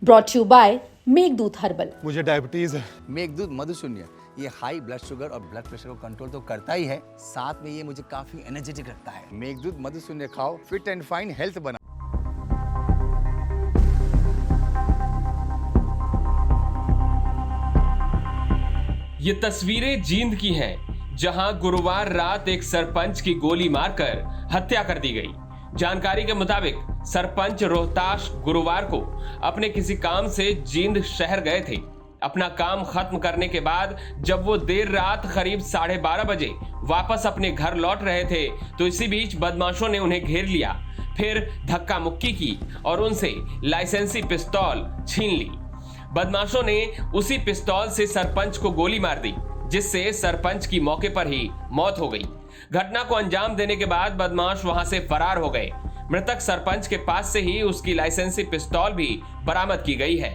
Brought you by Meghdoot herbal. मुझे diabetes है। मेघदूत मधुशून्य ये हाई ब्लड शुगर और ब्लड प्रेशर को कंट्रोल तो करता ही है, साथ में ये मुझे काफी एनर्जेटिक रखता है। मेघदूत मधुशून्य खाओ, फिट एंड फाइन हेल्थ बना। ये तस्वीरें जींद की हैं, जहां गुरुवार रात एक सरपंच की गोली मारकर हत्या कर दी गई। जानकारी के मुताबिक सरपंच रोहताश गुरुवार को अपने किसी काम से जींद शहर गए थे। अपना काम खत्म करने के बाद जब वो देर रात करीब 12:30 बजे वापस अपने घर लौट रहे थे तो इसी बीच बदमाशों ने उन्हें घेर लिया, फिर धक्का मुक्की की और उनसे लाइसेंसी पिस्तौल छीन ली। बदमाशों ने उसी पिस्तौल से सरपंच को गोली मार दी, जिससे सरपंच की मौके पर ही मौत हो गई। घटना को अंजाम देने के बाद बदमाश वहां से फरार हो गए। मृतक सरपंच के पास से ही उसकी लाइसेंसी पिस्तौल भी बरामद की गई है।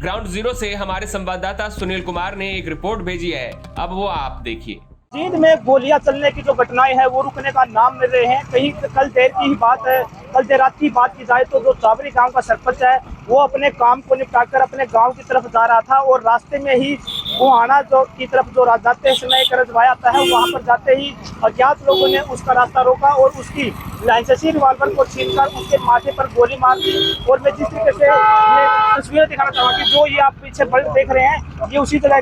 ग्राउंड जीरो से हमारे संवाददाता सुनील कुमार ने एक रिपोर्ट भेजी है, अब वो आप देखिए। जींद में गोलियां चलने की जो घटनाएं हैं वो रुकने का नाम ले रहे हैं। कहीं कल देर की ही बात है, कल देर रात की बात की जाए तो जो चावरी गांव का सरपंच है वो अपने काम को निपटाकर अपने गांव की तरफ जा रहा था और रास्ते में ही गोहाना जो की तरफ जो जाते समय एक रजवाया आता है, वहां पर जाते ही अज्ञात लोगों ने उसका रास्ता रोका और उसकी लाइसेंसी रिवॉल्वर को छीनकर उसके माथे पर गोली मार दी। और मैं जिस तरीके से ये तस्वीरें दिखाना चाहूँगा कि जो ये आप पीछे बल्ब देख रहे हैं ये उसी जगह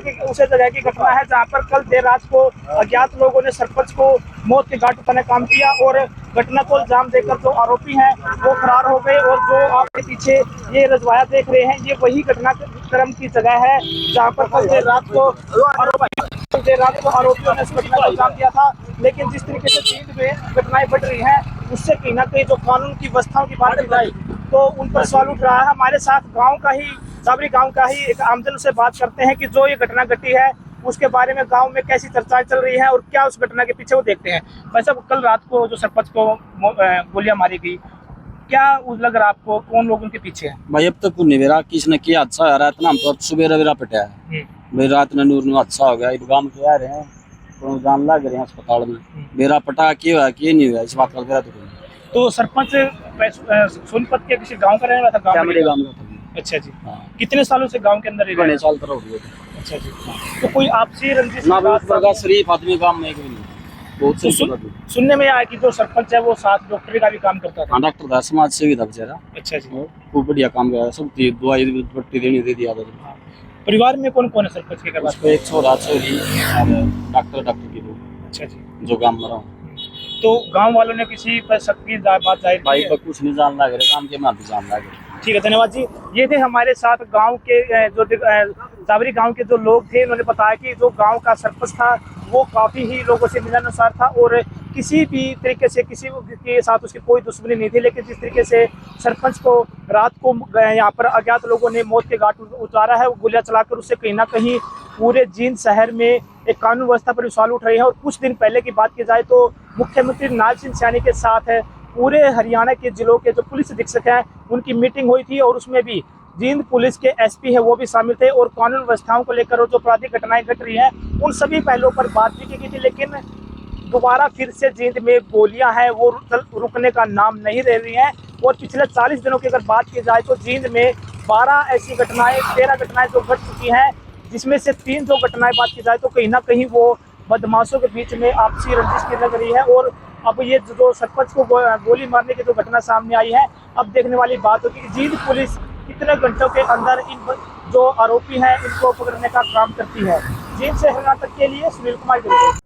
की घटना है जहाँ पर कल देर रात को अज्ञात लोगों ने सरपंच को मौत के घाट उतारने काम किया और घटना को अंजाम देकर जो आरोपी हैं वो फरार हो गए। और जो आपके पीछे ये रजवाया देख रहे हैं ये वही घटनाक्रम की जगह है जहाँ पर कल देर रात को आरोपियों ने इस घटना को अंजाम दिया था। लेकिन जिस तरीके से जींद में घटनाएं बढ़ रही हैं उससे कहीं ना कहीं जो कानून की व्यवस्थाओं की बात की तो उन पर सवाल उठ रहा है। हमारे साथ गाँव का ही चावरी गाँव का ही एक आमजन से बात करते हैं कि जो ये घटना घटी है उसके बारे में गांव में कैसी चर्चाएं चल रही हैं और क्या उस घटना के पीछे वो देखते हैं। वैसे कल रात को जो सरपंच को गोलियां मारी गई, क्या लग रहा आपको कौन लोग उनके पीछे हैं? भाई अब तक नहीं मेरा किसने किया अच्छा आ रहा था ना, तो सुबह रवेरा पिटा है भाई, रात में नूर अच्छा हो गया। गाँव के आ रहे हैं तो जान लग रहे हैं अस्पताल में, मेरा पटा क्यों है कि नहीं हुआ इस बात का तो सरपंच सोनपत के किसी गाँव का रहने वाला था? मेरे गाँव का। अच्छा जी, कितने सालों से गांव के अंदर? बड़े साल तरह हो गए। अच्छा जी, तो कोई आपसी रंजिश ना बात शरीफ आदमी काम में एक भी नहीं बहुत तो सुनने में आया कि जो सरपंच है वो साथ डॉक्टरी का भी काम करता था। डॉक्टर था, समाज सेवी था बेचारा। अच्छा जी, खूब बढ़िया काम किया, सब दवाई पट्टी देनी दे दिया था। परिवार में कौन कौन है सरपंच के? पास एक छोरा छोरी और डॉक्टर की दो। अच्छा जी, जो काम कर रहा हूँ। तो गांव वालों ने किसी पर शक की बात जाहिर भाई पर कुछ नहीं जान लग रहा, काम के मैं भी जान लग रहा। ठीक है, धन्यवाद जी। ये थे हमारे साथ गांव के जो चावरी गांव के जो लोग थे, उन्होंने बताया कि जो गांव का सरपंच था वो काफ़ी ही लोगों से मिलनसार था और किसी भी तरीके से किसी के साथ उसकी कोई दुश्मनी नहीं थी। लेकिन जिस तरीके से सरपंच को रात को यहाँ पर अज्ञात लोगों ने मौत के घाट उतारा है, गोलियां चलाकर, उससे कहीं ना कहीं पूरे जींद शहर में एक कानून व्यवस्था पर सवाल उठ रहे हैं। और कुछ दिन पहले की बात की जाए तो मुख्यमंत्री नायब सिंह सैनी के साथ पूरे हरियाणा के जिलों के जो पुलिस अधीक्षक हैं उनकी मीटिंग हुई थी और उसमें भी जींद पुलिस के एसपी है वो भी शामिल थे और कानून व्यवस्थाओं को लेकर जो आपराधिक घटनाएं घट रही हैं उन सभी पहलुओं पर बात भी की गई थी। लेकिन दोबारा फिर से जींद में गोलियां हैं वो रुकने का नाम नहीं ले रही हैं। और पिछले 40 दिनों की अगर बात की जाए तो जींद में 12 ऐसी घटनाएं 13 घटनाएं जो घट चुकी हैं, जिसमें से 3 जो घटनाएं बात की जाए तो कहीं ना कहीं वो बदमाशों के बीच में आपसी रंजिश की लग रही है। और अब ये जो सरपंच को गोली मारने की जो घटना सामने आई है, अब देखने वाली बात होगी कि जींद पुलिस कितने घंटों के अंदर इन जो आरोपी हैं इनको पकड़ने का काम करती है। जींद से हरियाणा तक के लिए सुनील कुमार।